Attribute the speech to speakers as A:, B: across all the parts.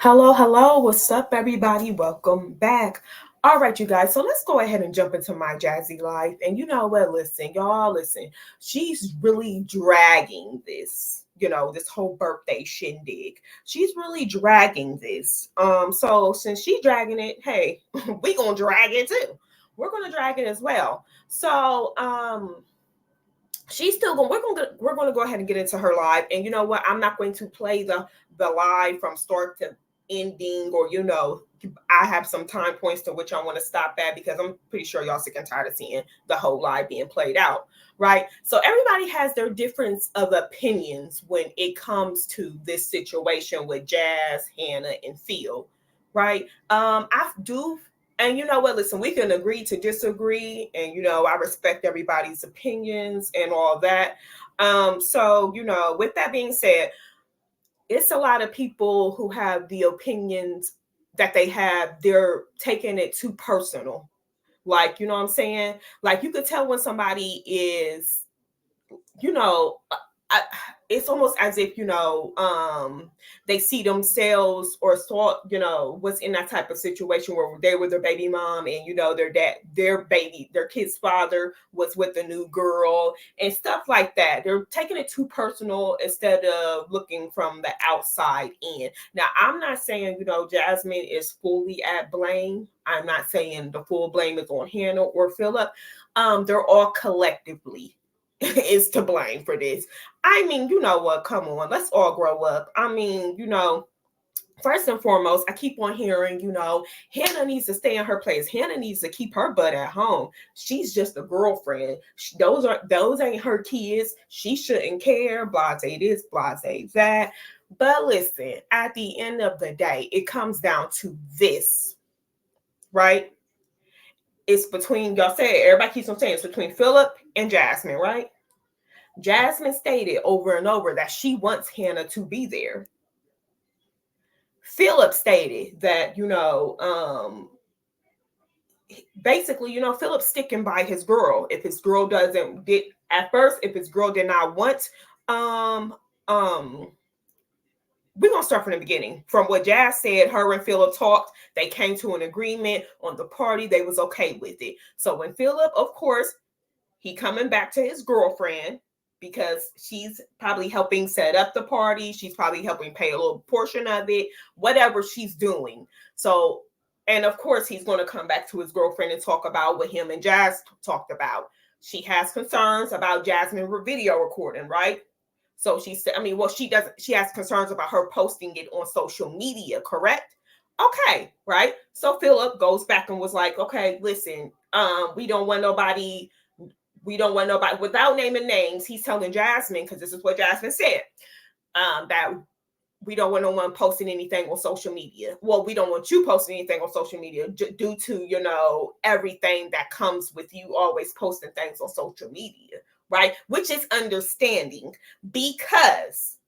A: Hello. What's up, everybody? Welcome back. All right, you guys. So let's go ahead and jump into my Jazzy life. And you know what? Listen, y'all, listen. She's really dragging this, this whole birthday shindig. She's really dragging this. So since she's dragging it, hey, we gonna drag it too. We're gonna drag it as well. So she's still going we're going to go ahead and get into her live, and you know what, I'm not going to play the live from start to ending, or I have some time points to which I want to stop at, because I'm pretty sure y'all sick and tired of seeing the whole live being played out, right? So everybody has their difference of opinions when it comes to this situation with Jazz, Hannah, and Phil, right? I do. And you know what? Listen, we can agree to disagree, and I respect everybody's opinions and all that. So with that being said, it's a lot of people who have the opinions that they have. They're taking it too personal. Like, you know what I'm saying? Like, you could tell when somebody is, you know, I, it's almost as if they see themselves or thought was in that type of situation where they were their baby mom, and their dad, their kid's father was with a new girl and stuff like that. They're taking it too personal instead of looking from the outside in. Now, I'm not saying Jasmine is fully at blame. I'm not saying the full blame is on Hannah or Philip. They're all collectively is to blame for this. I mean, you know what? Come on, let's all grow up. I mean, first and foremost, I keep on hearing, Hannah needs to stay in her place. Hannah needs to keep her butt at home. She's just a girlfriend. Those ain't her kids. She shouldn't care. Blase this, blase that. But listen, at the end of the day, it comes down to this, right? It's between, y'all say it, everybody keeps on saying it's between Philip and Jasmine, right? Jasmine stated over and over that she wants Hannah to be there. Philip stated that, basically, Philip's sticking by his girl. If his girl doesn't get at first, if his girl did not want, um, um, we're gonna start from the beginning. From what Jazz said, her and Philip talked. They came to an agreement on the party. They was okay with it. So when Philip, of course, he coming back to his girlfriend because she's probably helping set up the party. She's probably helping pay a little portion of it, whatever she's doing. So, and of course, he's going to come back to his girlfriend and talk about what him and Jazz talked about. She has concerns about Jasmine video recording, right? So she said, she doesn't, she has concerns about her posting it on social media, correct? Okay, right? So Philip goes back and was like, okay, listen, we don't want nobody, without naming names. He's telling Jasmine, because this is what Jasmine said, that we don't want no one posting anything on social media. Well, we don't want you posting anything on social media due to, everything that comes with you always posting things on social media, right? Which is understanding, because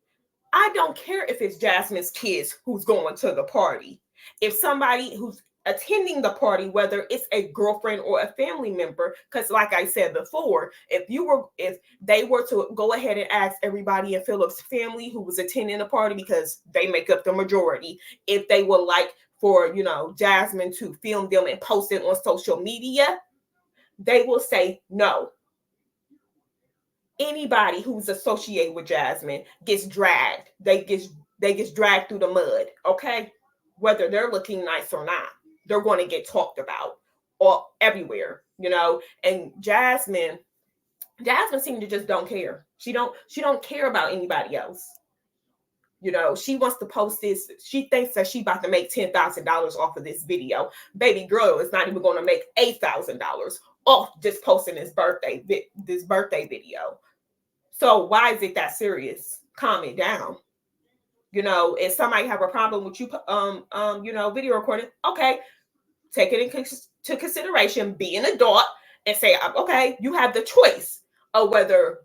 A: I don't care if it's Jasmine's kids who's going to the party. If somebody who's attending the party, whether it's a girlfriend or a family member, because like I said before, if they were to go ahead and ask everybody in Philip's family who was attending the party, because they make up the majority, if they would like for Jasmine to film them and post it on social media, they will say no. Anybody who's associated with Jasmine gets dragged. They get dragged through the mud, okay? Whether they're looking nice or not, they're going to get talked about all everywhere, And Jasmine seems to just don't care. She don't care about anybody else. She wants to post this. She thinks that she about to make $10,000 off of this video. Baby girl is not even going to make $8,000 off just posting this birthday video. So why is it that serious? Calm it down. If somebody have a problem with you, video recording, okay, take it into consideration. Be an adult and say, okay, you have the choice of whether,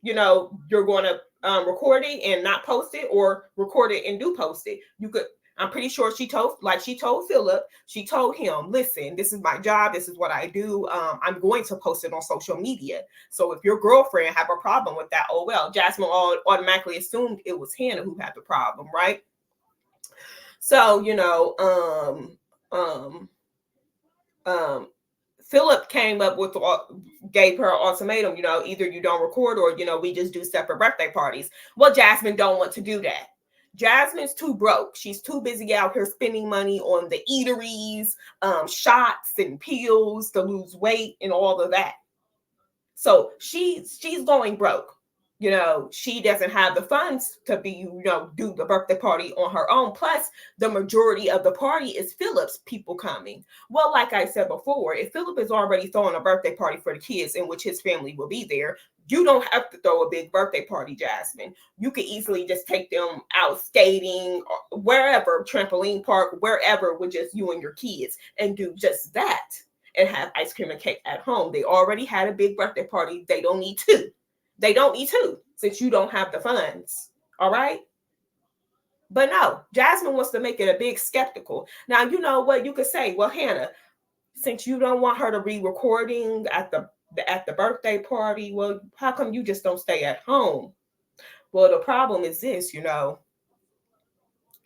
A: you're going to record it and not post it, or record it and do post it. You could. I'm pretty sure she told Philip, she told him, listen, this is my job. This is what I do. I'm going to post it on social media. So if your girlfriend have a problem with that, oh, well, Jasmine automatically assumed it was Hannah who had the problem, right? So, um, um, Philip came up with, gave her an ultimatum, either you don't record or, we just do separate birthday parties. Well, Jasmine don't want to do that. Jasmine's too broke. She's too busy out here spending money on the eateries, shots and pills to lose weight and all of that. So she's going broke. She doesn't have the funds to be, do the birthday party on her own. Plus, the majority of the party is Philip's people coming. Well, like I said before, if Philip is already throwing a birthday party for the kids in which his family will be there, you don't have to throw a big birthday party, Jasmine. You could easily just take them out skating or wherever, trampoline park, wherever, with just you and your kids and do just that and have ice cream and cake at home. They already had a big birthday party. They don't need two. They don't need two since you don't have the funds. All right. But no, Jasmine wants to make it a big skeptical. Now, you know what? You could say, well, Hannah, since you don't want her to be recording at the birthday party, well, how come you just don't stay at home? Well, the problem is this, Hannah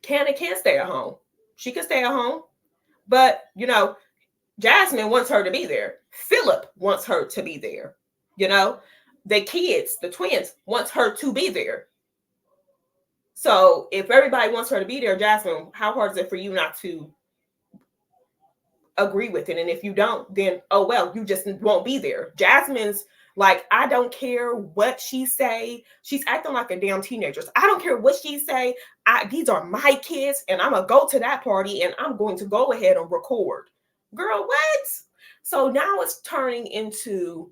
A: can't stay at home. She can stay at home, but Jasmine wants her to be there. Philip wants her to be there. The kids, the twins, wants her to be there. So if everybody wants her to be there, Jasmine, how hard is it for you not to agree with it? And if you don't, then oh well, you just won't be there. Jasmine's like, I don't care what she say. She's acting like a damn teenager. I don't care what she say. These are my kids, and I'm gonna go to that party, and I'm going to go ahead and record. Girl, what? So now it's turning into,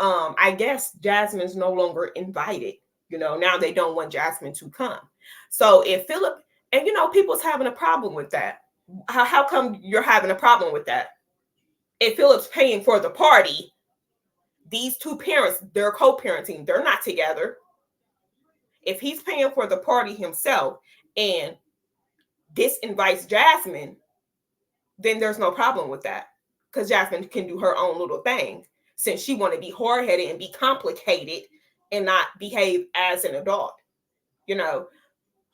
A: I guess Jasmine's no longer invited. Now they don't want Jasmine to come. So if Philip, and people's having a problem with that. How come you're having a problem with that? If Philip's paying for the party, these two parents, they're co-parenting, they're not together. If he's paying for the party himself and this invites Jasmine, then there's no problem with that, because Jasmine can do her own little thing since she want to be hard-headed and be complicated and not behave as an adult.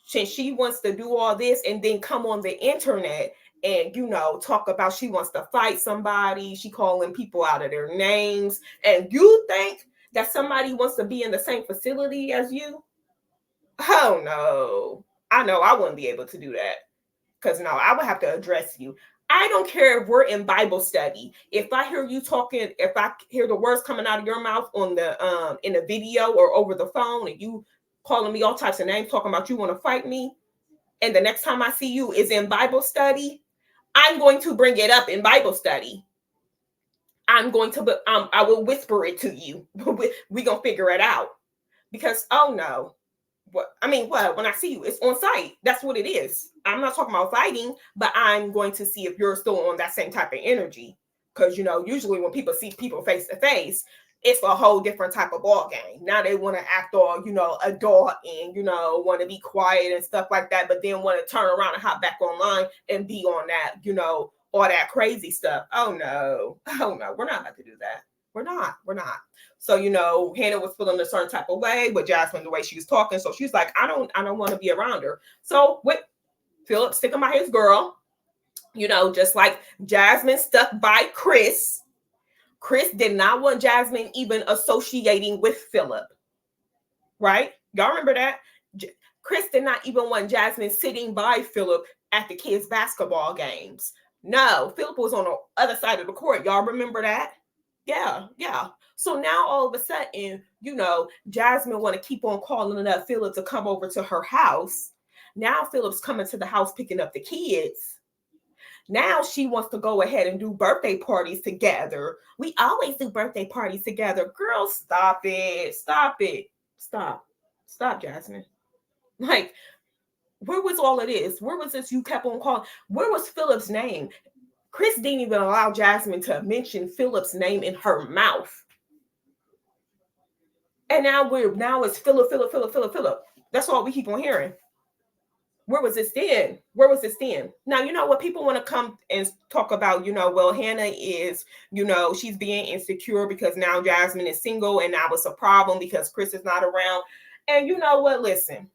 A: Since she wants to do all this and then come on the internet and talk about she wants to fight somebody, she calling people out of their names, and you think that somebody wants to be in the same facility as you? Oh no, I know I wouldn't be able to do that, because no, I would have to address you. I don't care if we're in Bible study. If I hear you talking, if I hear the words coming out of your mouth on the in a video or over the phone, and you calling me all types of names, talking about you want to fight me, and the next time I see you is in Bible study, I'm going to bring it up in Bible study. I'm going to, I will whisper it to you. We're going to figure it out. Because, oh no. What when I see you, it's on site. That's what it is. I'm not talking about fighting, but I'm going to see if you're still on that same type of energy. Because, usually when people see people face to face, it's a whole different type of ball game. Now they want to act all, adult and, want to be quiet and stuff like that, but then want to turn around and hop back online and be on that, all that crazy stuff. Oh no, we're not about to do that. We're not. So, Hannah was feeling a certain type of way with Jasmine, the way she was talking. So she's like, I don't want to be around her. So with Philip sticking by his girl, just like Jasmine stuck by Chris. Chris did not want Jasmine even associating with Philip. Right? Y'all remember that? Chris did not even want Jasmine sitting by Philip at the kids' basketball games. No, Philip was on the other side of the court. Y'all remember that? Yeah. So now all of a sudden, Jasmine want to keep on calling up Philip to come over to her house. Now Philip's coming to the house picking up the kids. Now she wants to go ahead and do birthday parties together. We always do birthday parties together. Girl, stop it. Stop, Jasmine. Like, where was all of this? Where was this you kept on calling? Where was Philip's name? Chris didn't even allow Jasmine to mention Philip's name in her mouth. And now it's Philip. That's all we keep on hearing. Where was this then? Now, you know what? People want to come and talk about, well, Hannah is, she's being insecure because now Jasmine is single and now it's a problem because Chris is not around. And you know what? Listen,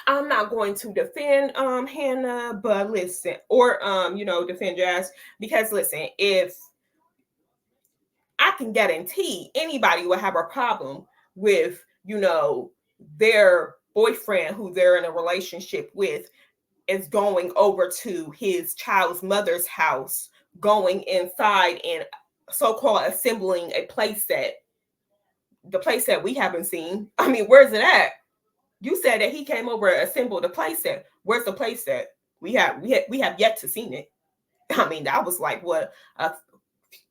A: I'm not going to defend Hannah, but listen, or defend Jazz, because listen, if I can guarantee anybody will have a problem with, their boyfriend who they're in a relationship with is going over to his child's mother's house, going inside and so-called assembling a playset. The playset we haven't seen. I mean, where's it at? You said that he came over and assembled a playset. Where's the playset? We have yet to seen it. I mean, that was like what, a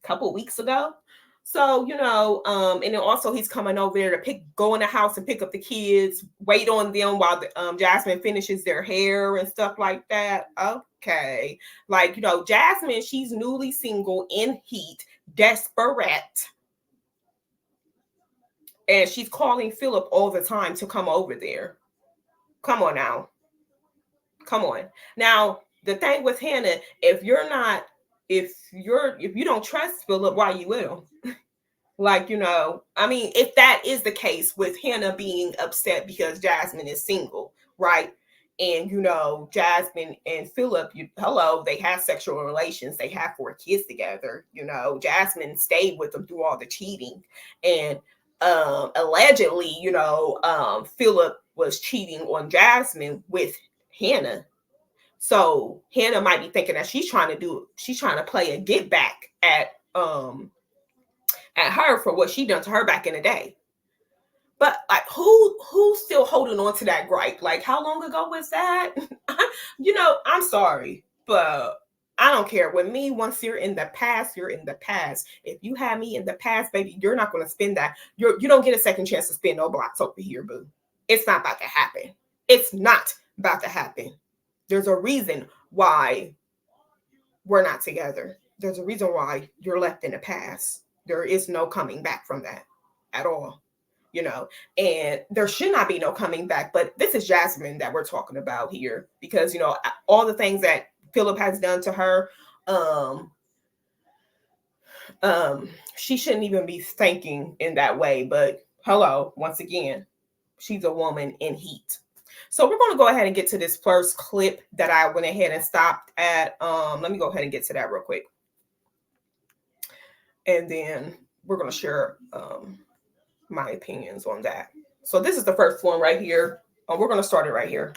A: couple weeks ago. So, and then also he's coming over there to go in the house and pick up the kids, wait on them while Jasmine finishes their hair and stuff like that. Okay. Like, Jasmine, she's newly single, in heat, desperate. And she's calling Philip all the time to come over there. Come on now. Come on. Now, the thing with Hannah, if you don't trust Philip, why you with him? Like, I mean, if that is the case with Hannah being upset because Jasmine is single, right? And, Jasmine and Philip, they have sexual relations. They have 4 kids together. Jasmine stayed with them through all the cheating. And allegedly, Philip was cheating on Jasmine with Hannah. So Hannah might be thinking that she's trying to play a get back at her for what she done to her back in the day. But like, who's still holding on to that gripe? Like, how long ago was that? I'm sorry, but I don't care. With me, once you're in the past, you're in the past. If you have me in the past, baby, you're not going to spend that. You don't get a second chance to spin no blocks over here, boo. It's not about to happen. It's not about to happen. There's a reason why we're not together. There's a reason why you're left in the past. There is no coming back from that at all, and there should not be no coming back. But this is Jasmine that we're talking about here, because, all the things that Philip has done to her, she shouldn't even be thinking in that way. But hello, once again, she's a woman in heat. So we're going to go ahead and get to this first clip that I went ahead and stopped at. Let me go ahead and get to that real quick. And then we're going to share my opinions on that. So this is the first one right here. We're going to start it right here.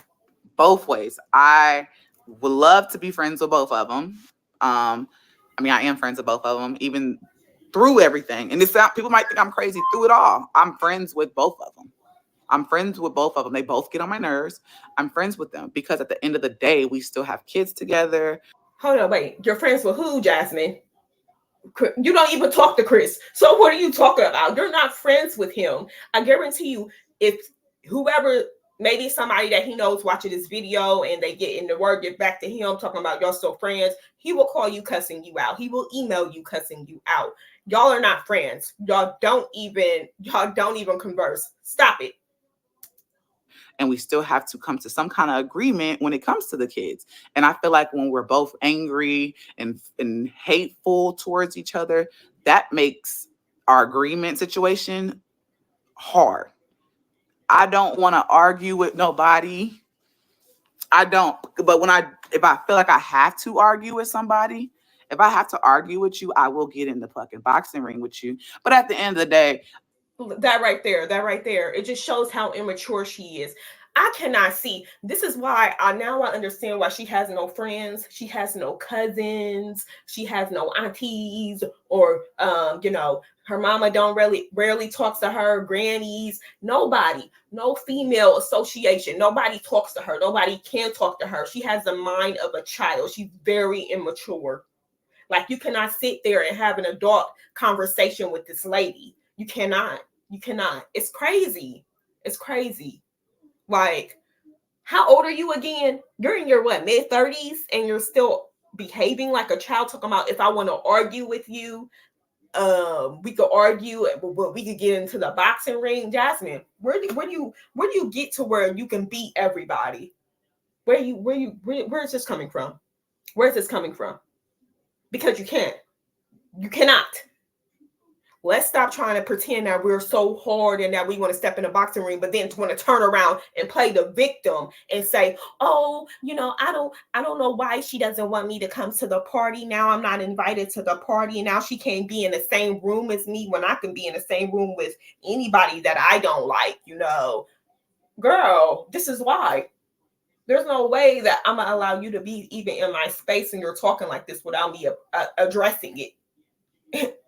B: Both ways. I would love to be friends with both of them. I mean, I am friends with both of them, even through everything. And people might think I'm crazy through it all. I'm friends with both of them. They both get on my nerves. I'm friends with them because at the end of the day, we still have kids together.
A: Hold on, wait. You're friends with who, Jasmine? You don't even talk to Chris. So what are you talking about? You're not friends with him. I guarantee you, if whoever, maybe somebody that he knows watching this video and they get in the word, get back to him talking about y'all still friends, he will call you cussing you out. He will email you cussing you out. Y'all are not friends. Y'all don't even converse. Stop it.
B: And we still have to come to some kind of agreement when it comes to the kids. And I feel like when we're both angry and hateful towards each other, that makes our agreement situation hard. I don't want to argue with nobody. I don't. But if I feel like I have to argue with somebody, if I have to argue with you, I will get in the fucking boxing ring with you. But at the end of the day,
A: that right there, it just shows how immature she is. I cannot see. This is why I understand why she has no friends. She has no cousins. She has no aunties, or her mama don't rarely talks to her, grannies, nobody, no female association. Nobody talks to her. Nobody can talk to her. She has the mind of a child. She's very immature. Like, you cannot sit there and have an adult conversation with this lady. You cannot. It's crazy. Like, how old are you again? You're in your mid-30s, and you're still behaving like a child, talking about, if I want to argue with you, we could argue, but we could get into the boxing ring. Jasmine, where do you get to where you can beat everybody? Where is this coming from? Where is this coming from? Because you cannot. Let's stop trying to pretend that we're so hard and that we want to step in a boxing ring, but then want to turn around and play the victim and say, "Oh, I don't know why she doesn't want me to come to the party. Now I'm not invited to the party, and now she can't be in the same room as me when I can be in the same room with anybody that I don't like." Girl, this is why. There's no way that I'm gonna allow you to be even in my space and you're talking like this without me addressing it.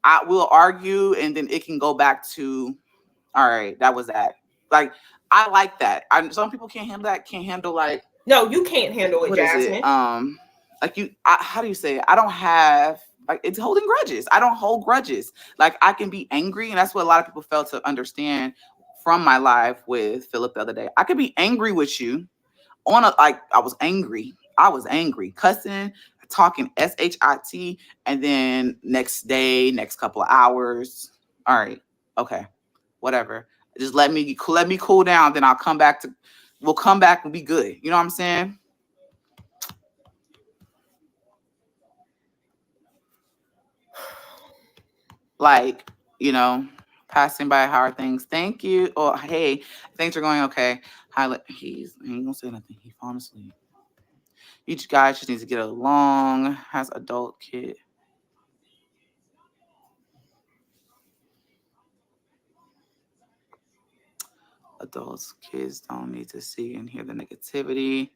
B: I will argue, and then it can go back to, all right, that was that. Like, I like that. Some people can't handle that. Can't handle like,
A: No, you can't handle it,
B: what is it?
A: Jasmine.
B: Like how do you say it? I don't have, like, it's holding grudges. I don't hold grudges. Like, I can be angry, and that's what a lot of people fail to understand from my live with Philip the other day. I could be angry with you on a, like, I was angry. I was angry, cussing, talking shit, and then next day, next couple of hours, all right, okay, whatever. Just let me cool down. Then we'll come back and be good. You know what I'm saying? Like, passing by, how are things? Thank you. Or, hey, things are going okay. He ain't gonna say nothing. He falling asleep. Each guy just needs to get along. Has adult kid. Adults, kids don't need to see and hear the negativity.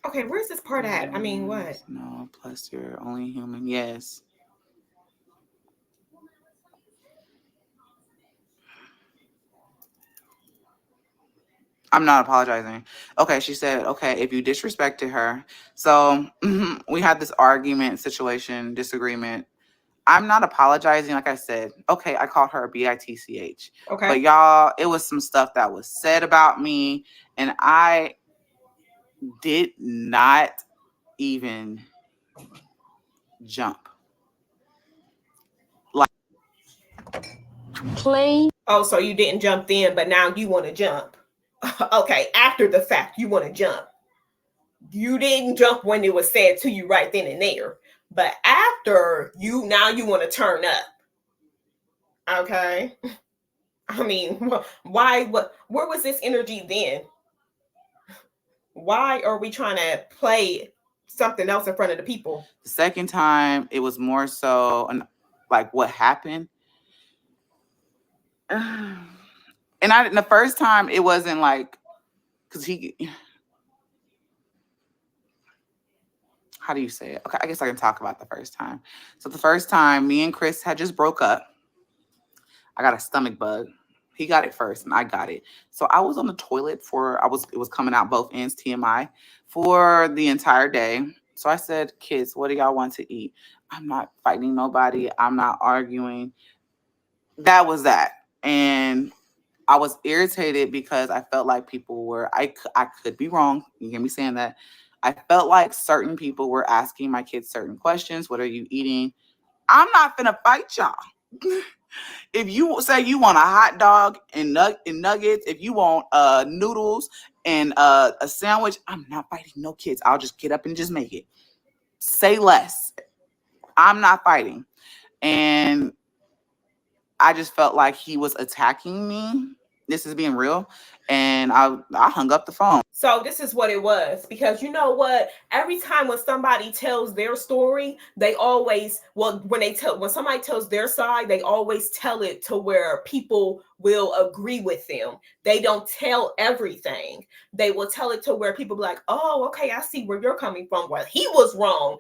A: Okay, where's this part at? I mean, what?
B: No, plus you're only human. Yes. I'm not apologizing. Okay, she said, okay, if you disrespected her. So we had this argument, situation, disagreement. I'm not apologizing. Like I said, okay, I called her a bitch.
A: Okay.
B: But y'all, it was some stuff that was said about me, and I did not even jump. Like,
A: Plain. Oh, so you didn't jump then, but now you want to jump. Okay, after the fact, you want to jump. You didn't jump when it was said to you right then and there. But after now you want to turn up. Okay. I mean, why? Where was this energy then? Why are we trying to play something else in front of the people?
B: The second time, it was more so like what happened. And the first time, it wasn't like, because how do you say it? Okay, I guess I can talk about the first time. So the first time, me and Chris had just broke up. I got a stomach bug. He got it first, and I got it. So I was on the toilet it was coming out both ends, TMI, for the entire day. So I said, kids, what do y'all want to eat? I'm not fighting nobody. I'm not arguing. That was that. And I was irritated because I felt like people were, I could be wrong. You hear me saying that? I felt like certain people were asking my kids certain questions. What are you eating? I'm not finna fight y'all. If you say you want a hot dog and nuggets, if you want noodles and a sandwich, I'm not fighting no kids. I'll just get up and just make it. Say less. I'm not fighting. And I just felt like he was attacking me. This is being real. And I hung up the phone.
A: So this is what it was, because you know what? Every time when somebody tells their story, they always, when somebody tells their side, they always tell it to where people will agree with them. They don't tell everything. They will tell it to where people be like, oh, okay, I see where you're coming from. Well, he was wrong.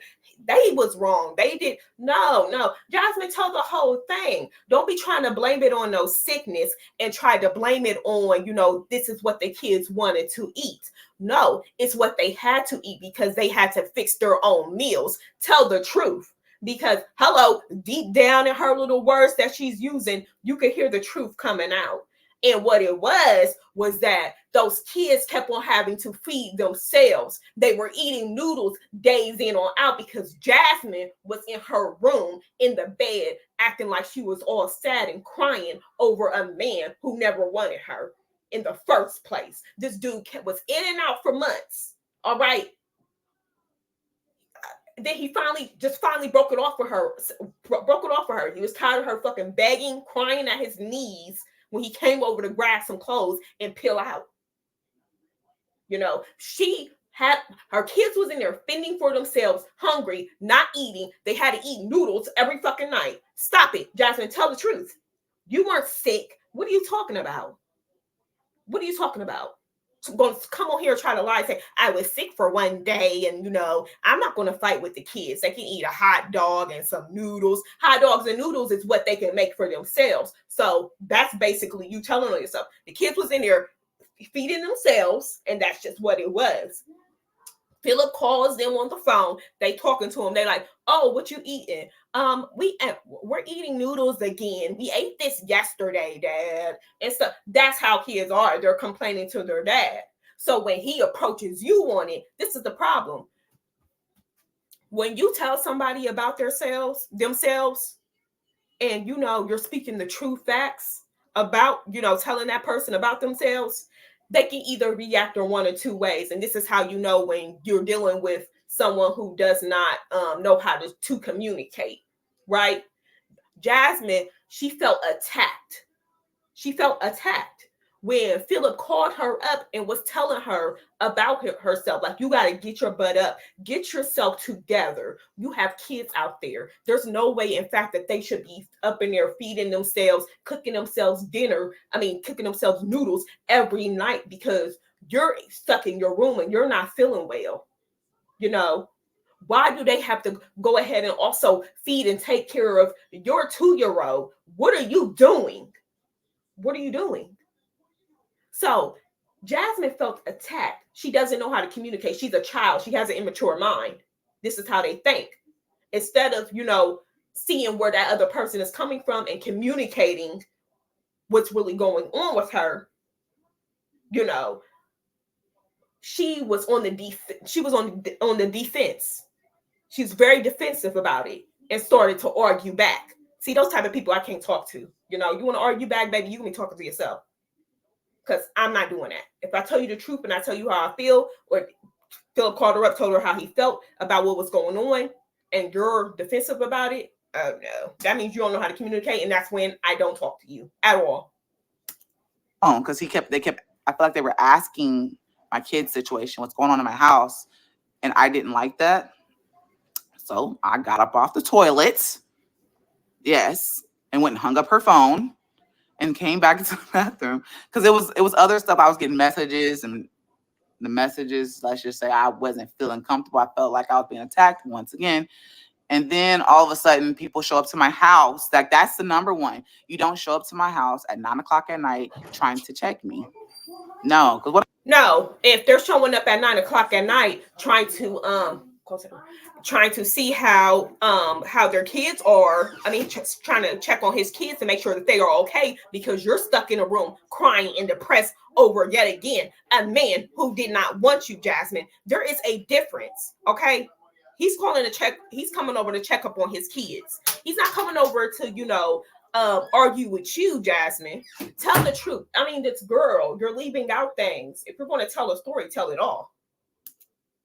A: They was wrong. They did. No. Jasmine told the whole thing. Don't be trying to blame it on no sickness and try to blame it on, this is what the kids wanted to eat. No, it's what they had to eat because they had to fix their own meals. Tell the truth. Because, hello, deep down in her little words that she's using, you could hear the truth coming out. And what it was that those kids kept on having to feed themselves. They were eating noodles days in on out because Jasmine was in her room in the bed acting like she was all sad and crying over a man who never wanted her. in the first place. This dude was in and out for months. All right. Then he finally broke it off with her. Broke it off with her. He was tired of her fucking begging, crying at his knees when he came over to grab some clothes and peel out. You know, she had her kids was in there fending for themselves, hungry, not eating. They had to eat noodles every fucking night. Stop it, Jasmine. Tell the truth. You weren't sick. What are you talking about? What are you talking about? Going to come on here and try to lie and say I was sick for one day, and I'm not going to fight with the kids. They can eat a hot dog and some noodles. Hot dogs and noodles is what they can make for themselves. So that's basically you telling on yourself. The kids was in there feeding themselves, and that's just what it was. Philip calls them on the phone. They talking to him. They like, oh, what you eating? We're eating noodles again. We ate this yesterday, Dad. And so that's how kids are. They're complaining to their dad. So when he approaches you on it, this is the problem. When you tell somebody about themselves, and you're speaking the true facts about, telling that person about themselves, they can either react in one or two ways. And this is how you know when you're dealing with someone who does not know how to communicate, right? Jasmine, she felt attacked. When Philip called her up and was telling her about herself. Like, you got to get your butt up, get yourself together. You have kids out there. There's no way, in fact, that they should be up in there feeding themselves, cooking themselves cooking themselves noodles every night because you're stuck in your room and you're not feeling well. Why do they have to go ahead and also feed and take care of your 2-year-old? What are you doing? So Jasmine felt attacked. She doesn't know how to communicate. She's a child. She has an immature mind. This is how they think. Instead of, seeing where that other person is coming from and communicating what's really going on with her, she was on the defense. She was very defensive about it and started to argue back. See, those type of people I can't talk to. You want to argue back, baby, you can be talking to yourself. Because I'm not doing that. If I tell you the truth and I tell you how I feel, or Philip called her up, told her how he felt about what was going on, and you're defensive about it, oh no. That means you don't know how to communicate, and that's when I don't talk to you at all.
B: Oh, because I feel like they were asking my kid's situation, what's going on in my house, and I didn't like that. So I got up off the toilet, yes, and went and hung up her phone and came back into the bathroom because it was other stuff. I was getting messages, and the messages, let's just say, I wasn't feeling comfortable. I felt like I was being attacked once again. And then all of a sudden, people show up to my house. That's the number one. You don't show up to my house at 9:00 at night trying to check me. No, because
A: No, if they're showing up at 9:00 at night trying to see how their kids are. Just trying to check on his kids to make sure that they are okay because you're stuck in a room crying and depressed over yet again a man who did not want you, Jasmine. There is a difference, okay? He's calling to check. He's coming over to check up on his kids. He's not coming over to argue with you, Jasmine. Tell the truth. This girl, you're leaving out things. If you're going to tell a story, tell it all.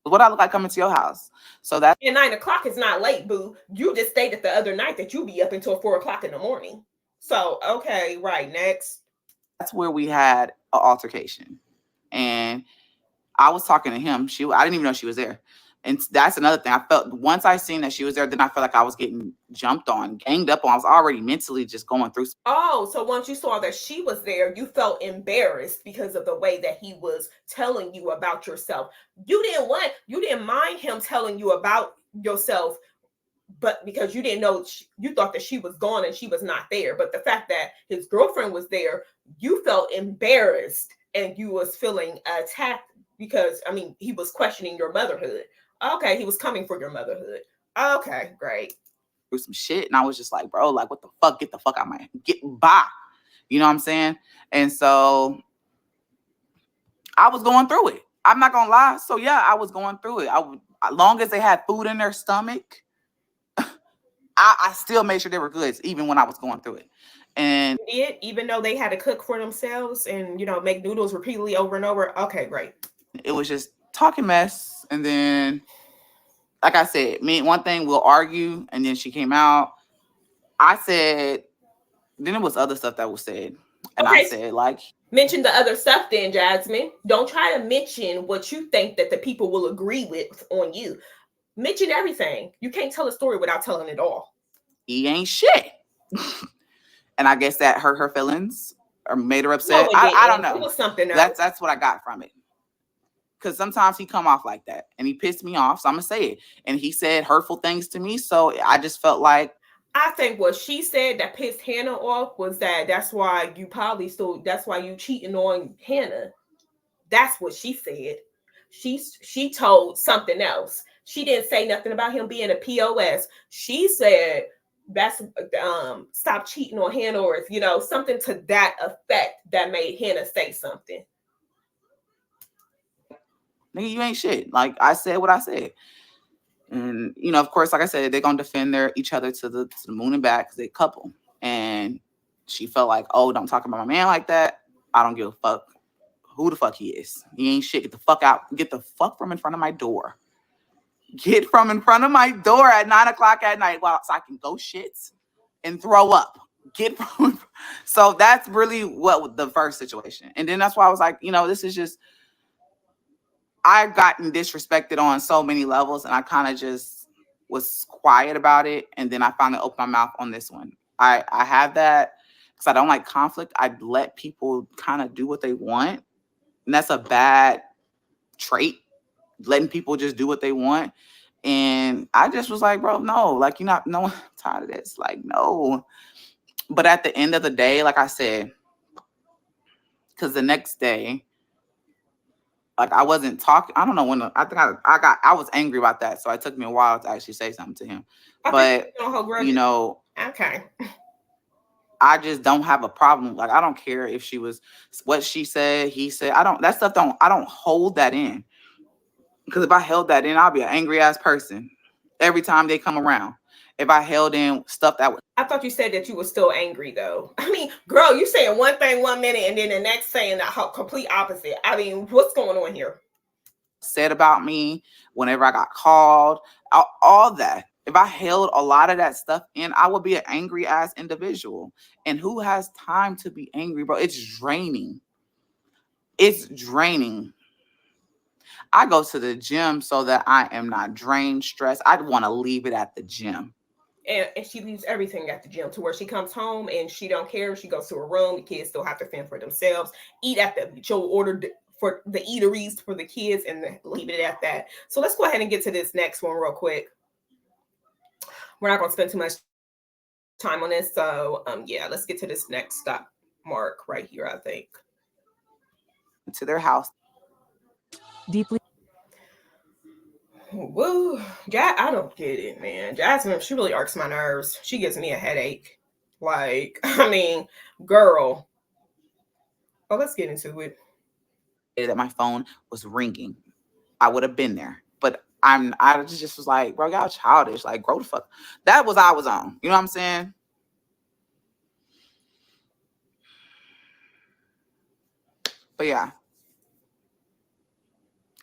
B: what I look like coming to your house. So that
A: and 9:00 is not late, boo. You just stated the other night that you'll be up until 4:00 in the morning. So okay, right, next.
B: That's where we had an altercation, and I was talking to him. I didn't even know she was there. And that's another thing. I felt once I seen that she was there, then I felt like I was getting jumped on, ganged up on. I was already mentally just going through.
A: Oh, so once you saw that she was there, you felt embarrassed because of the way that he was telling you about yourself. You didn't mind him telling you about yourself, but because you didn't know, you thought that she was gone and she was not there. But the fact that his girlfriend was there, you felt embarrassed and you was feeling attacked because, he was questioning your motherhood. Okay, he was coming for your motherhood. Okay, great.
B: Through some shit, and I was just like, bro, like, what the fuck? Get the fuck out of my get by. You know what I'm saying? And so I was going through it. I'm not gonna lie. So yeah, I was going through it. As long as they had food in their stomach, I still made sure they were good, even when I was going through it. And
A: Did, even though they had to cook for themselves and make noodles repeatedly over and over. Okay, great.
B: it was just talking mess. And then, like I said, me one thing we'll argue, and then she came out. I said, then it was other stuff that was said, and I
A: Okay,
B: said like,
A: mention the other stuff then, Jasmine. Don't try to mention what you think that the people will agree with on you. Mention everything. You can't tell a story without telling it all.
B: he ain't shit. And I guess that hurt her feelings or made her
A: No,
B: upset.
A: it
B: I don't
A: didn't. It
B: know.
A: was something else.
B: That's what I got from it. Because sometimes he come off like that, and he pissed me off. So I'm gonna say it. And he said hurtful things to me, so I just felt like
A: I think what she said that pissed Hannah off was that's why you probably still, that's why you cheating on Hannah. That's what she said. She told something else. She didn't say nothing about him being a POS. She said that's stop cheating on Hannah, or if something to that effect that made Hannah say something.
B: nigga, you ain't shit. Like I said what I said. And of course, like I said, they're gonna defend each other to the moon and back because they couple. And she felt like, oh, don't talk about my man like that. I don't give a fuck who the fuck he is. He ain't shit. Get the fuck out. Get the fuck from in front of my door. Get from in front of my door at 9:00 at night, so I can go shit and throw up. Get from. So that's really what the first situation. And then that's why I was like, this is just, I've gotten disrespected on so many levels, and I kind of just was quiet about it. And then I finally opened my mouth on this one. I have that because I don't like conflict. I let people kind of do what they want, and that's a bad trait. Letting people just do what they want. And I just was like, bro, no, like no, I'm tired of this. Like, no. But at the end of the day, like I said, because the next day, like I wasn't talking. I don't know when. I think I was angry about that, so it took me a while to actually say something to him. But
A: Okay.
B: I just don't have a problem. Like I don't care if she was what she said, he said. I don't hold that in. Because if I held that in, I'll be an angry ass person every time they come around. If I held in stuff that was
A: I thought you said that you were still angry though. I mean, girl, you saying one thing 1 minute and then the next saying the complete opposite. I mean, what's going on here?
B: said about me, whenever I got called, all that. If I held a lot of that stuff in, I would be an angry ass individual. And who has time to be angry, bro? It's draining. It's draining. I go to the gym so that I am not drained, stressed. I'd want to leave it at the gym.
A: And she leaves everything at the gym to where she comes home and she don't care. She goes to her room. The kids still have to fend for themselves. Eat at she'll order for the eateries for the kids and leave it at that. So let's go ahead and get to this next one real quick. We're not going to spend too much time on this. So yeah, let's get to this next stop mark right here, I think.
B: To their house.
C: Deeply.
A: Woo, I don't get it, man. Jasmine, she really irks my nerves. She gives me a headache. Like, I mean, girl. Oh, let's get into it.
B: That my phone was ringing. I would have been there. But I just was like, bro, y'all childish. Like, grow the fuck. That was I was on. You know what I'm saying? But yeah.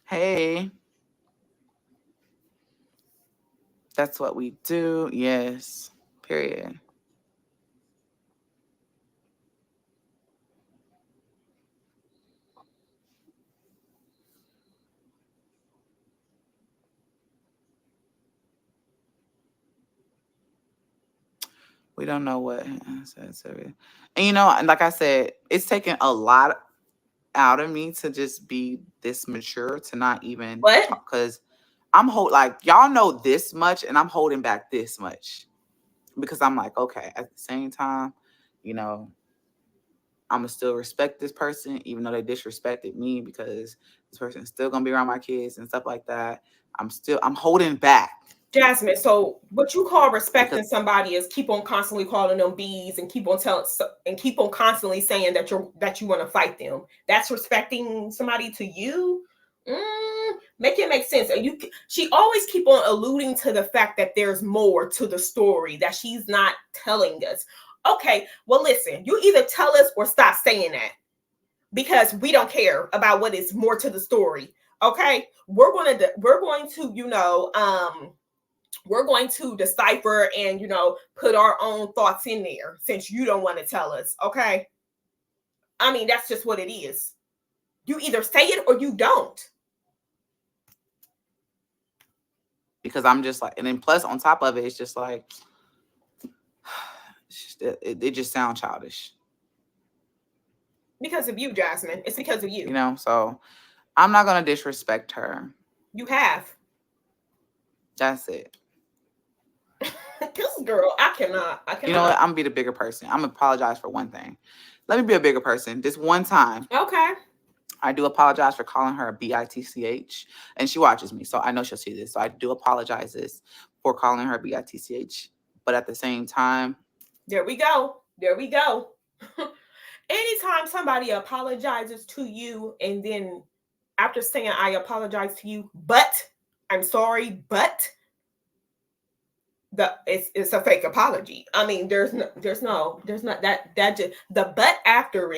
B: Hey. That's what we do. Yes. Period. We don't know what. And like I said, it's taken a lot out of me to just be this mature to not even talk, because I'm like y'all know this much and I'm holding back this much because I'm like, okay, at the same time, I'm gonna still respect this person even though they disrespected me, because this person is still gonna be around my kids and stuff like that. I'm holding back.
A: Jasmine, so what you call respecting somebody is keep on constantly calling them bees and keep on constantly saying that you want to fight them. That's respecting somebody to you. Make it make sense. And she always keep on alluding to the fact that there's more to the story that she's not telling us. Okay, well, listen, you either tell us or stop saying that because we don't care about what is more to the story. Okay, we're going to we're going to decipher and put our own thoughts in there since you don't want to tell us. Okay, I mean that's just what it is. You either say it or you don't.
B: Because I'm just like, and then plus on top of it, it's just like, it just sounds childish.
A: Because of you, Jasmine. It's because of you.
B: So I'm not going to disrespect her.
A: You have.
B: That's it.
A: This girl, I cannot.
B: You know what? I'm going to be the bigger person. I'm going to apologize for one thing. Let me be a bigger person. This one time.
A: Okay.
B: I do apologize for calling her a bitch. And she watches me, so I know she'll see this. So I do apologize for calling her bitch. But at the same time.
A: There we go. There we go. Anytime somebody apologizes to you and then after saying I apologize to you, but I'm sorry, but it's a fake apology. I mean, there's not that just the but after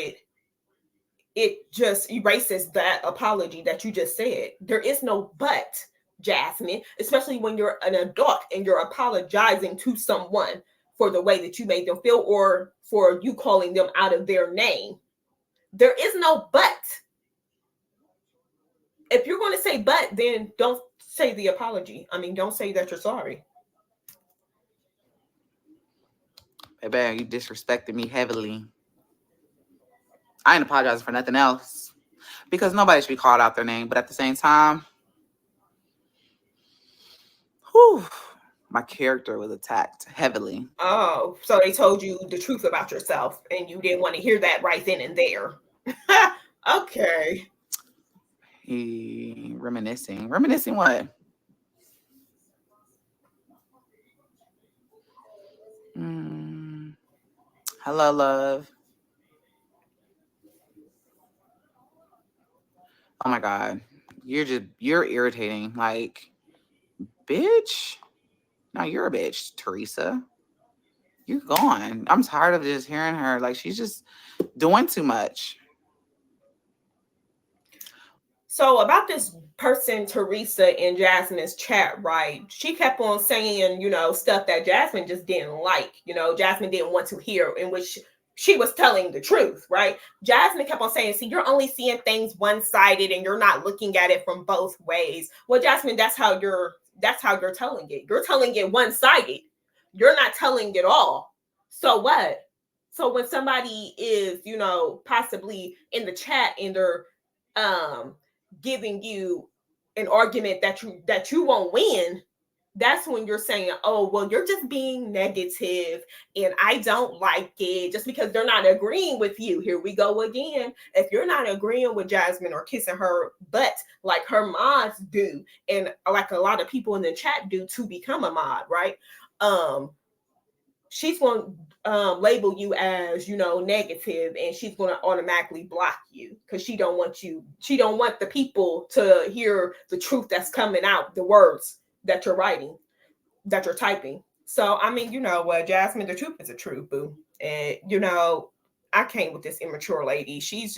A: it just erases that apology that you just said. There is no but, Jasmine, especially when you're an adult and you're apologizing to someone for the way that you made them feel or for you calling them out of their name. There is no but. If you're going to say but, then don't say the apology. I mean, don't say that you're sorry.
B: Baby, you disrespected me heavily. I ain't apologizing for nothing else because nobody should be called out their name. But at the same time, whew, my character was attacked heavily.
A: Oh, so they told you the truth about yourself and you didn't want to hear that right then and there. Okay.
B: Reminiscing. Reminiscing what? Hello, love. Oh my God. You're irritating. Like, bitch. No, you're a bitch, Teresa. You're gone. I'm tired of just hearing her. Like, she's just doing too much.
A: So about this person, Teresa, in Jasmine's chat, right? She kept on saying, stuff that Jasmine just didn't like. Jasmine didn't want to hear, in which she was telling the truth, right? Jasmine kept on saying, see, you're only seeing things one-sided and you're not looking at it from both ways. Well, Jasmine, that's how you're telling it. You're telling it one-sided. You're not telling it all. So what? So when somebody is, possibly in the chat and they're giving you an argument that you won't win, that's when you're saying, oh, well, you're just being negative and I don't like it just because they're not agreeing with you. Here we go again. If you're not agreeing with Jasmine or kissing her butt like her mods do, and like a lot of people in the chat do to become a mod, right? She's going to label you as negative, and she's going to automatically block you because she don't want the people to hear the truth that's coming out, the words that you're writing, that you're typing. So I mean, what, Jasmine, the truth is the truth, boo. And I came with this immature lady. She's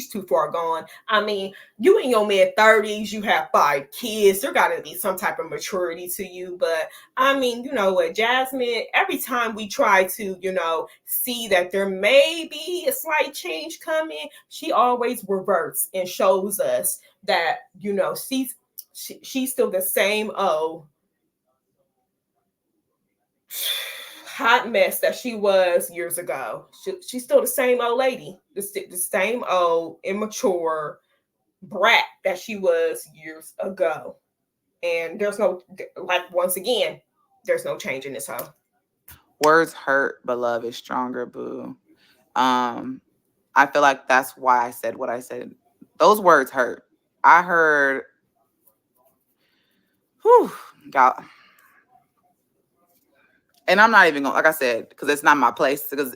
A: too far gone. I mean, you in your mid-30s, you have 5 kids. There got to be some type of maturity to you. But I mean, what, Jasmine, every time we try to, see that there may be a slight change coming, she always reverts and shows us that, she's still the same hot mess that she was years ago. She's still the same old lady, the same old immature brat that she was years ago. And there's no, like, once again, there's no change in this hoe.
B: Words hurt, but love is stronger, boo. I feel like that's why I said what I said. Those words hurt. I heard, whew, God. And I'm not even going, like I said, because it's not my place. Because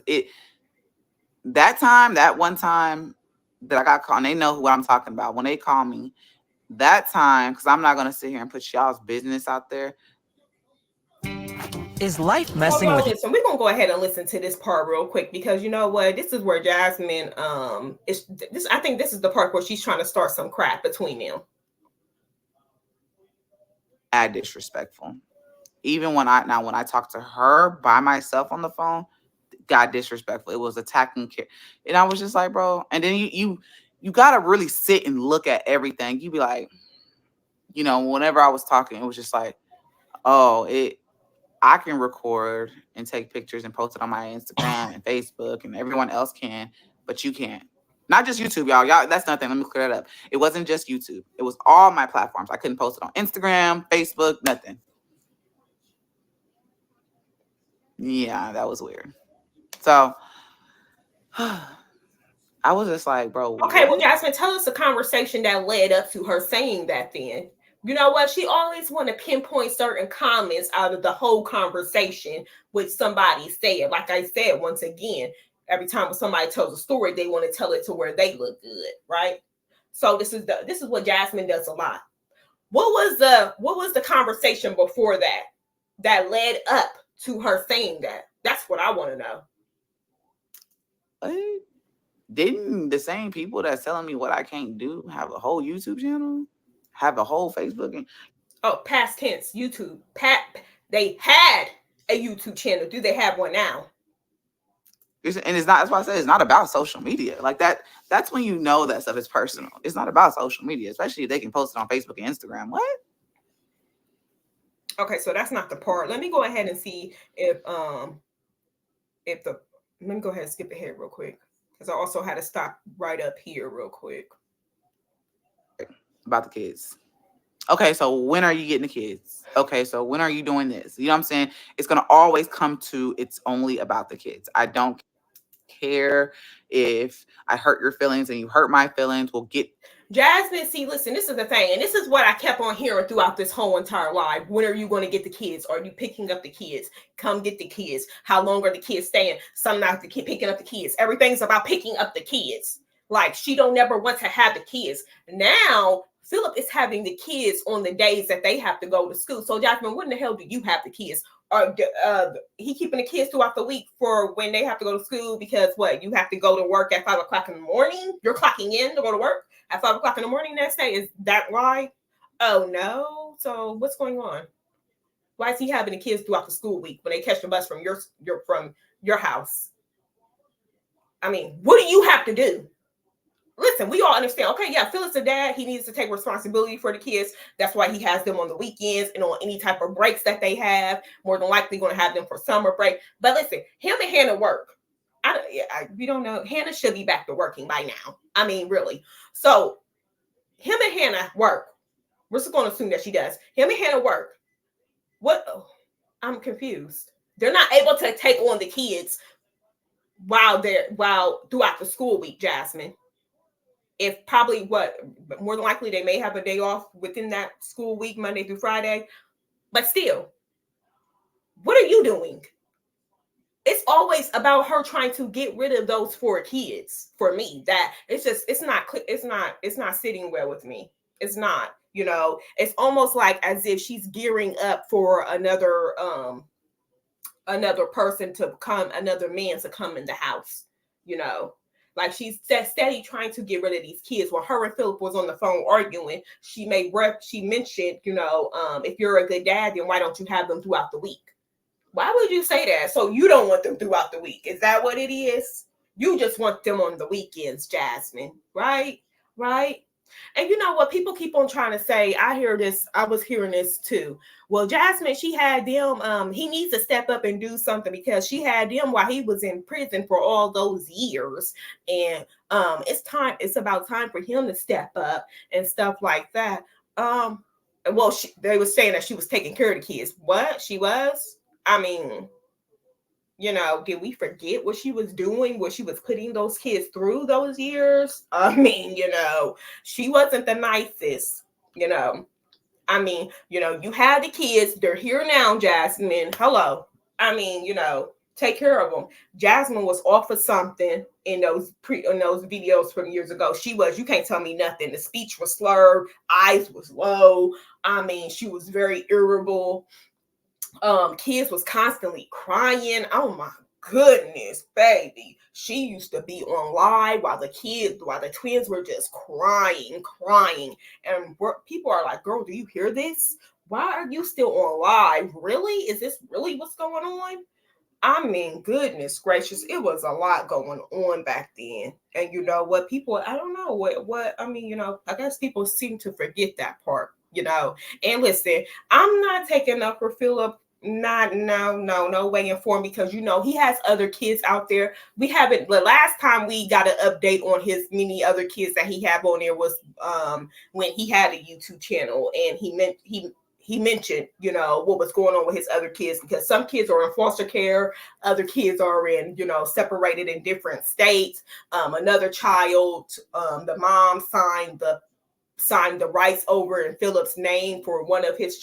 B: that one time that I got called, and they know who I'm talking about. When they call me, that time, because I'm not going to sit here and put y'all's business out there.
C: Is life
A: Well,
C: messing
A: y'all
C: with you?
A: listen, we're gonna go ahead and listen to this part real quick because you know what? This is where Jasmine is this I think this is the part where she's trying to start some crap between them.
B: Disrespectful. Even when I talked to her by myself on the phone, got disrespectful. It was attacking and I was just like, bro. And then you gotta really sit and look at everything. You be like, whenever I was talking, it was just like, oh, I can record and take pictures and post it on my Instagram and Facebook, and everyone else can, but you can't. Not just YouTube, y'all. Y'all, that's nothing. Let me clear that up. It wasn't just YouTube. It was all my platforms. I couldn't post it on Instagram, Facebook, nothing. Yeah, that was weird. So I was just like, bro,
A: Okay, well,
B: what?
A: Jasmine, tell us the conversation that led up to her saying that then. You know what? She always want to pinpoint certain comments out of the whole conversation which somebody said. Like I said, once again, every time somebody tells a story, they want to tell it to where they look good, right? So this is what Jasmine does a lot. What was the conversation before that led up to her saying that? That's what I want to know.
B: What? Didn't the same people that's telling me what I can't do have a whole YouTube channel? Have a whole Facebook?
A: Oh, past tense, YouTube. They had a YouTube channel. Do they have one now?
B: And it's not, that's why I said it's not about social media. Like that's when you know that stuff is personal. It's not about social media, especially if they can post it on Facebook and Instagram. What?
A: Okay, so that's not the part. Let me go ahead and see if the let me go ahead and skip ahead real quick. Because I also had to stop right up here real quick.
B: About the kids. Okay, so when are you getting the kids? Okay, so when are you doing this? You know what I'm saying? It's gonna always come to it's only about the kids. I don't care if I hurt your feelings and you hurt my feelings. We'll get
A: Jasmine, see, listen, this is the thing, and this is what I kept on hearing throughout this whole entire live. When are you going to get the kids? Are you picking up the kids? Come get the kids. How long are the kids staying? Some not the kid picking up the kids. Everything's about picking up the kids. Like she don't never want to have the kids. Now Philip is having the kids on the days that they have to go to school. So Jasmine, when the hell do you have the kids? Or he keeping the kids throughout the week for when they have to go to school because what you have to go to work at 5 o'clock in the morning. You're clocking in to go to work at 5 o'clock in the morning next day. Is that why? Oh no. So what's going on? Why is he having the kids throughout the school week when they catch the bus from your house? I mean, what do you have to do? Listen, we all understand. Okay, yeah, Philip's a dad. He needs to take responsibility for the kids. That's why he has them on the weekends and on any type of breaks that they have. More than likely going to have them for summer break. But listen, him and Hannah work. We don't know. Hannah should be back to working by now. I mean, really. So him and Hannah work. We're just going to assume that she does. Him and Hannah work. What? Oh, I'm confused. They're not able to take on the kids while throughout the school week, Jasmine. If probably more than likely they may have a day off within that school week, Monday through Friday. But still, what are you doing? It's always about her trying to get rid of those 4 kids for me. That it's not sitting well with me. It's not, it's almost like as if she's gearing up for another person to come, another man to come in the house, like she's steady trying to get rid of these kids. When her and Philip was on the phone arguing, she mentioned, if you're a good dad, then why don't you have them throughout the week? Why would you say that? So you don't want them throughout the week. Is that what it is? You just want them on the weekends, Jasmine, right? Right? And you know what? People keep on trying to say, I was hearing this too. Well, Jasmine, she had them, he needs to step up and do something because she had them while he was in prison for all those years. And it's about time for him to step up and stuff like that. Well, they were saying that she was taking care of the kids. What? She was? I mean, did we forget what she was doing, what she was putting those kids through those years? I mean, she wasn't the nicest, I mean, you had the kids, they're here now, Jasmine. Hello. I mean, take care of them. Jasmine was off of something in those videos from years ago. You can't tell me nothing. The speech was slurred, eyes was low. I mean, she was very irritable. Kids was constantly crying. Oh my goodness, baby. She used to be on live while the twins were just crying. And people are like, girl, do you hear this? Why are you still on live? Really? Is this really what's going on? I mean, goodness gracious, it was a lot going on back then. And you know what, people, I don't know what I mean, I guess people seem to forget that part. And listen, I'm not taking up for Philip. Not no way in form, because he has other kids out there. We haven't The last time we got an update on his many other kids that he had on there was when he had a YouTube channel, and he mentioned, what was going on with his other kids, because some kids are in foster care, other kids are in, separated in different states. Another child, the mom signed the rights over in Philip's name for one of his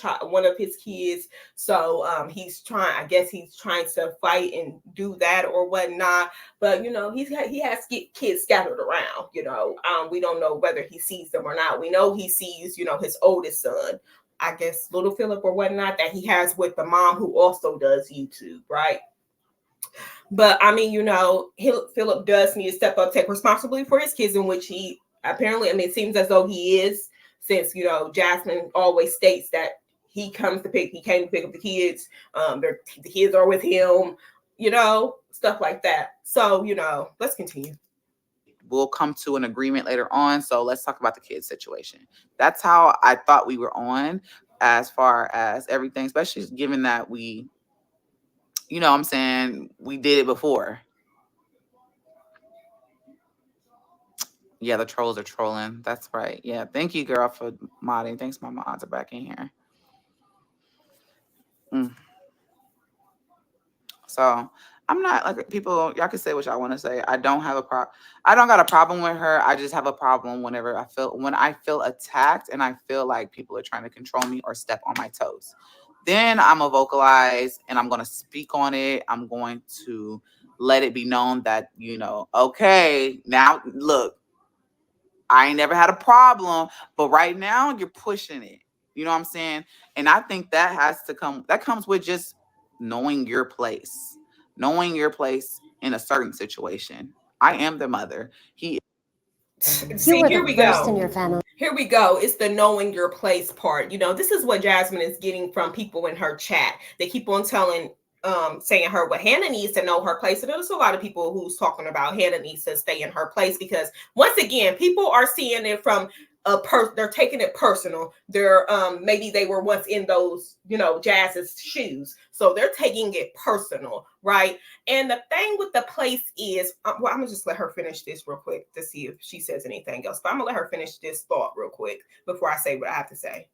A: kids. So I guess he's trying to fight and do that or whatnot. But he has kids scattered around. We don't know whether he sees them or not. We know he sees his oldest son, I guess little Philip or whatnot, that he has with the mom who also does YouTube, right? But I mean, Philip does need to step up, take responsibility for his kids, in which he apparently, I mean, it seems as though he is, since Jasmine always states that he came to pick up the kids. The kids are with him, stuff like that. So let's continue.
B: We'll come to an agreement later on. So let's talk about the kids situation. That's how I thought we were on as far as everything, especially given that we, what I'm saying, we did it before. Yeah, the trolls are trolling. That's right. Yeah, thank you, girl, for modding. Thanks, my mods are back in here. So I'm not like people. Y'all can say what y'all want to say. I don't have a problem. I don't got a problem with her. I just have a problem when I feel attacked and I feel like people are trying to control me or step on my toes. Then I'm gonna vocalize and I'm gonna speak on it. I'm going to let it be known that okay, now look, I ain't never had a problem, but right now you're pushing it. You know what I'm saying? And I think that comes with just knowing your place in a certain situation. I am the mother.
A: See, here we go. In your family. Here we go. It's the knowing your place part. This is what Jasmine is getting from people in her chat. They keep on saying her, well, Hannah needs to know her place. And there's a lot of people who's talking about Hannah needs to stay in her place, because once again, people are seeing it from they're taking it personal. They're maybe they were once in those Jazz's shoes, so they're taking it personal, right? And the thing with the place is, well, I'm gonna just let her finish this real quick to see if she says anything else, but I'm gonna let her finish this thought real quick before I say what I have to say.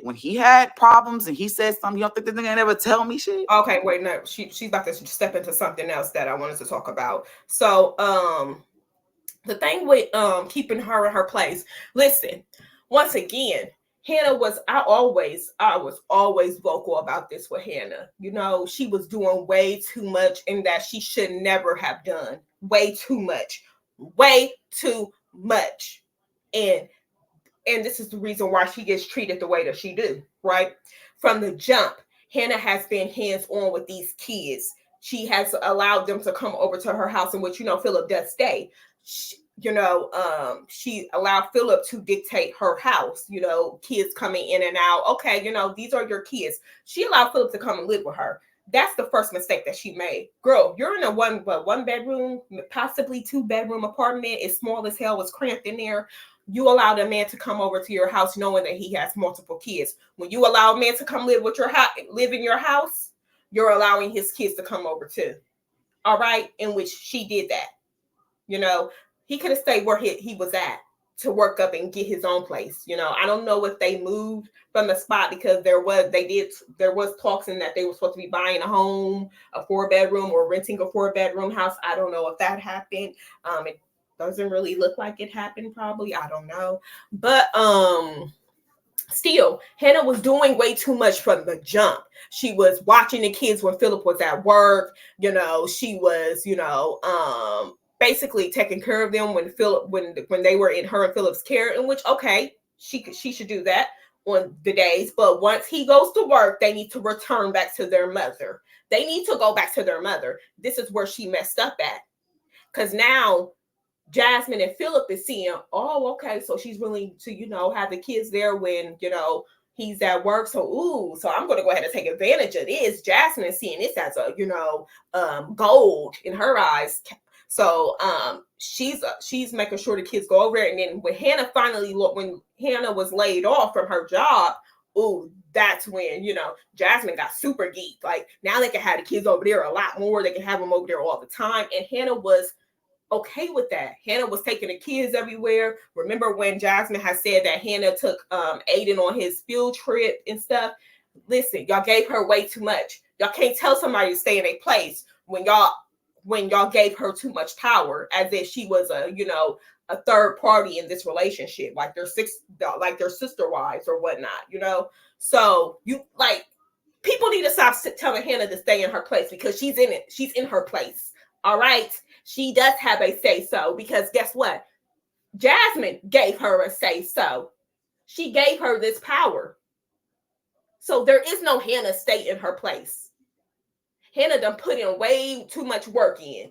B: When he had problems and he said something, you don't think this nigga ever tell me shit?
A: Okay, wait, no, she's about to step into something else that I wanted to talk about. So the thing with keeping her in her place, listen, once again, Hannah was I was always vocal about this with Hannah. She was doing way too much, and that she should never have done. Way too much. And this is the reason why she gets treated the way that she do, right? From the jump, Hannah has been hands-on with these kids. She has allowed them to come over to her house, in which Philip does stay. She allowed Philip to dictate her house, kids coming in and out. Okay, these are your kids. She allowed Philip to come and live with her. That's the first mistake that she made. Girl, you're in a one bedroom, possibly 2-bedroom apartment. It's small as hell. It's cramped in there. You allowed a man to come over to your house knowing that he has multiple kids. When you allow a man to come live in your house, you're allowing his kids to come over too. All right? In which she did that. He could have stayed where he was at to work up and get his own place. I don't know if they moved from the spot, because there was talks in that they were supposed to be buying a home, a 4-bedroom, or renting a 4-bedroom house. I don't know if that happened. It doesn't really look like it happened, probably. I don't know. But still, Hannah was doing way too much from the jump. She was watching the kids when Philip was at work. She was, basically taking care of them when they were in her and Philip's care, in which, okay, she should do that. on the days, but once he goes to work, they need to return back to their mother. They need to go back to their mother. This is where she messed up at. Because now Jasmine and Philip is seeing, oh, okay, so she's willing to, have the kids there when, he's at work. So, so I'm going to go ahead and take advantage of this. Jasmine is seeing this as a, gold in her eyes. So she's making sure the kids go over there. And then when Hannah was laid off from her job, that's when, Jasmine got super geeked. Like, now they can have the kids over there a lot more. They can have them over there all the time. And Hannah was okay with that. Hannah was taking the kids everywhere. Remember when Jasmine had said that Hannah took Aiden on his field trip and stuff? Listen, y'all gave her way too much. Y'all can't tell somebody to stay in a place when y'all gave her too much power, as if she was a third party in this relationship, like their sister wives or whatnot, So people need to stop telling Hannah to stay in her place, because she's in it. She's in her place. All right. She does have a say so, because guess what? Jasmine gave her a say so. She gave her this power. So there is no Hannah stay in her place. Hannah done put in way too much work in.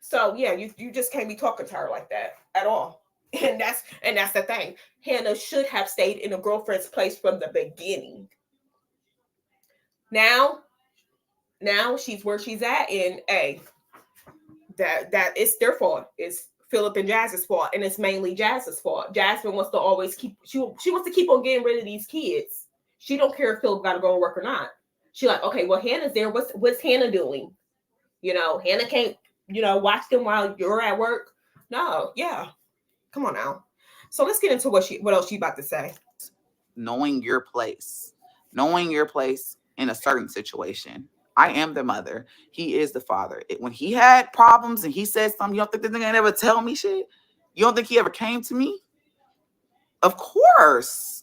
A: So yeah, you just can't be talking to her like that at all. And that's the thing. Hannah should have stayed in a girlfriend's place from the beginning. Now she's where she's at, and that it's their fault. It's Philip and Jazz's fault, and it's mainly Jazz's fault. Jasmine wants to always she wants to keep on getting rid of these kids. She don't care if Philip got to go to work or not. She like, okay, well, Hannah's there. What's Hannah doing? Hannah can't, watch them while you're at work. No, yeah. Come on now. So let's get into what else she about to say.
B: Knowing your place in a certain situation. I am the mother. He is the father. When he had problems and he said something, you don't think this nigga ever tell me shit? You don't think he ever came to me? Of course.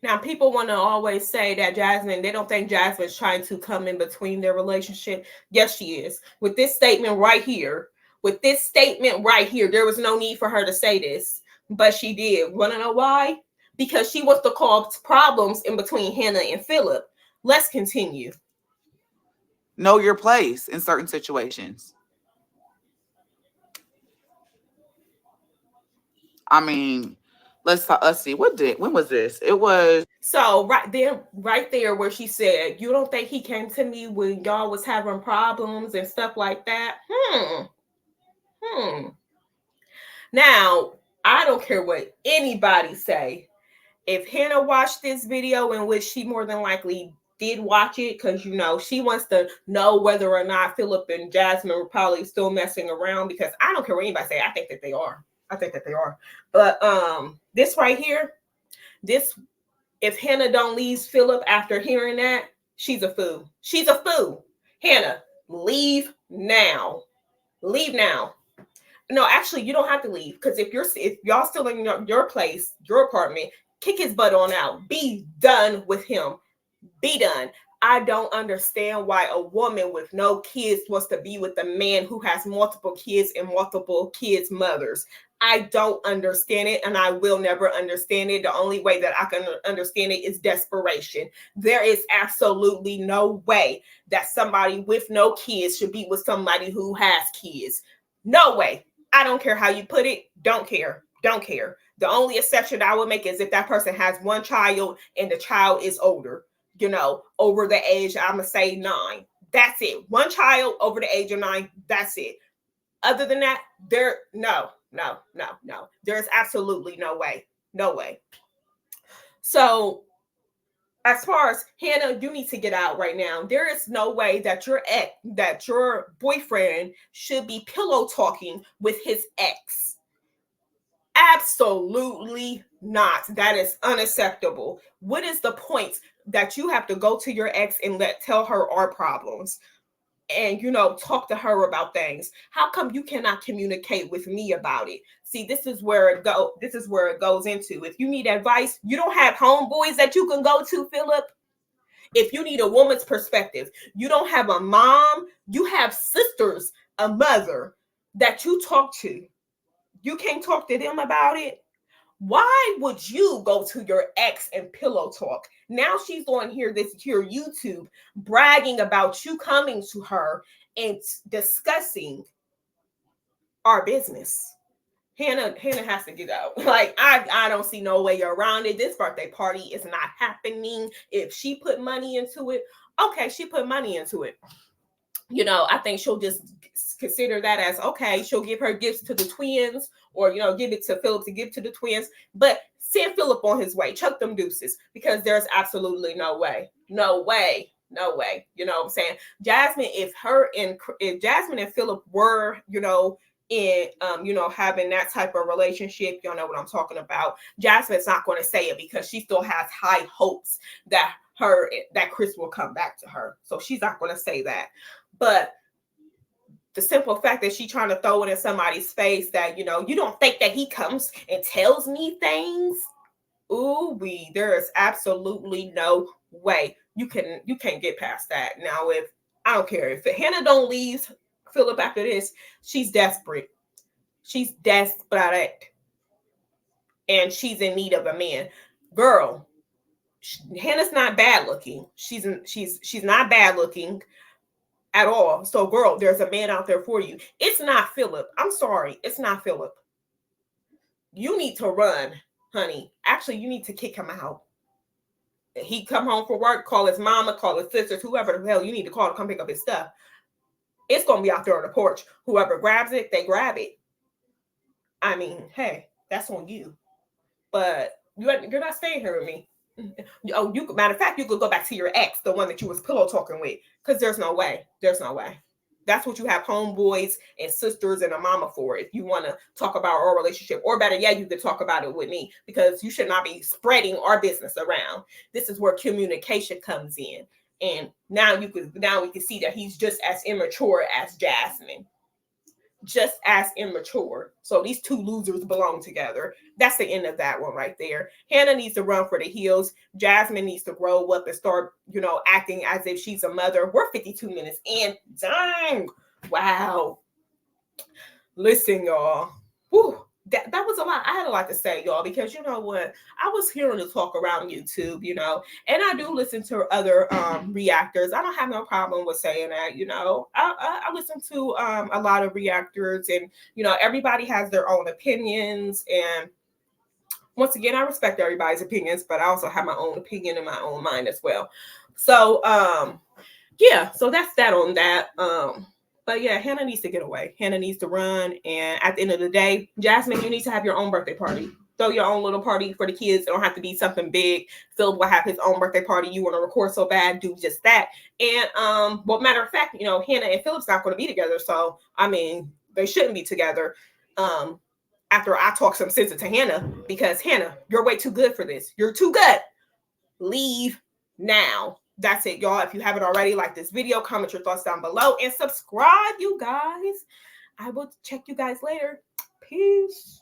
A: Now, people want to always say that they don't think Jasmine's trying to come in between their relationship. Yes, she is. With this statement right here, there was no need for her to say this, but she did. Want to know why? Because she wants to cause problems in between Hannah and Philip. Let's continue.
B: Know your place in certain situations. I mean, let's see. When was this? It was
A: so right there where she said, you don't think he came to me when y'all was having problems and stuff like that? Now, I don't care what anybody say. If Hannah watched this video, in which she more than likely did watch it, because she wants to know whether or not Philip and Jasmine were probably still messing around, because I don't care what anybody say. I think that they are. But this right here, if Hannah don't leave Philip after hearing that, she's a fool. Hannah, leave now. No, actually, you don't have to leave, because if y'all still in your place, your apartment, kick his butt on out. Be done with him. Be done. I don't understand why a woman with no kids wants to be with a man who has multiple kids and multiple kids' mothers. I don't understand it, and I will never understand it. The only way that I can understand it is desperation. There is absolutely no way that somebody with no kids should be with somebody who has kids. No way. I don't care how you put it. Don't care. The only exception I would make is if that person has one child and the child is older, over the age, I'm going to say 9. That's it. One child over the age of 9. That's it. Other than that, no. There's absolutely no way. So as far as Hannah, you need to get out right now. There is no way that your boyfriend should be pillow talking with his ex. Absolutely not. That is unacceptable. What is the point that you have to go to your ex and tell her our problems and talk to her about things? How come you cannot communicate with me about it? See, this is where it goes into. If you need advice, you don't have homeboys that you can go to, Philip. If you need a woman's perspective, you don't have a mom, you have sisters, a mother that you talk to. You can't talk to them about it. Why would you go to your ex and pillow talk? Now she's on here, YouTube, bragging about you coming to her and discussing our business. Hannah has to get out. Like, I don't see no way around it. This birthday party is not happening. If she put money into it, okay, she put money into it. I think she'll just consider that as okay. She'll give her gifts to the twins, or give it to Philip to give to the twins. But send Philip on his way. Chuck them deuces, because there's absolutely no way. No way. No way. You know what I'm saying? Jasmine, if Jasmine and Philip were, in having that type of relationship, y'all know what I'm talking about. Jasmine's not going to say it because she still has high hopes that Chris will come back to her. So she's not going to say that. But the simple fact that she's trying to throw it in somebody's face that, you don't think that he comes and tells me things. There is absolutely no way you can't get past that. Now, if I don't care if Hannah don't leave Philip after this, she's desperate. She's desperate. And she's in need of a man. Girl, Hannah's not bad looking. She's not bad looking at all. So, girl, there's a man out there for you. It's not Philip. I'm sorry. It's not Philip. You need to run, honey. Actually, you need to kick him out. He come home from work, call his mama, call his sisters, whoever the hell you need to call to come pick up his stuff. It's going to be out there on the porch. Whoever grabs it, they grab it. I mean, hey, that's on you. But you're not staying here with me. Oh, matter of fact, you could go back to your ex, the one that you was pillow talking with, because there's no way. There's no way. That's what you have homeboys and sisters and a mama for. If you want to talk about our relationship, or better yet, you could talk about it with me, because you should not be spreading our business around. This is where communication comes in. And now we can see that he's just as immature as Jasmine. Just as immature. So these two losers belong together. That's the end of that one right there. Hannah needs to run for the hills. Jasmine needs to grow up and start, acting as if she's a mother. We're 52 minutes in. Dang. Wow. Listen, y'all. Whew. That was a lot. I had a lot to say, y'all, because you know what? I was hearing the talk around YouTube, and I do listen to other reactors. I don't have no problem with saying that, I listen to a lot of reactors, and everybody has their own opinions. And once again, I respect everybody's opinions, but I also have my own opinion in my own mind as well. So yeah, so that's that on that. But yeah, Hannah needs to get away. Hannah needs to run. And at the end of the day, Jasmine, you need to have your own birthday party. Throw your own little party for the kids. It don't have to be something big. Philip will have his own birthday party. You want to record so bad, do just that. And well, matter of fact, Hannah and Philip's not going to be together. So I mean, they shouldn't be together. After I talk some sense into Hannah, because Hannah, you're way too good for this. You're too good. Leave now. That's it, y'all. If you haven't already, like this video, comment your thoughts down below, and subscribe, you guys. I will check you guys later. Peace.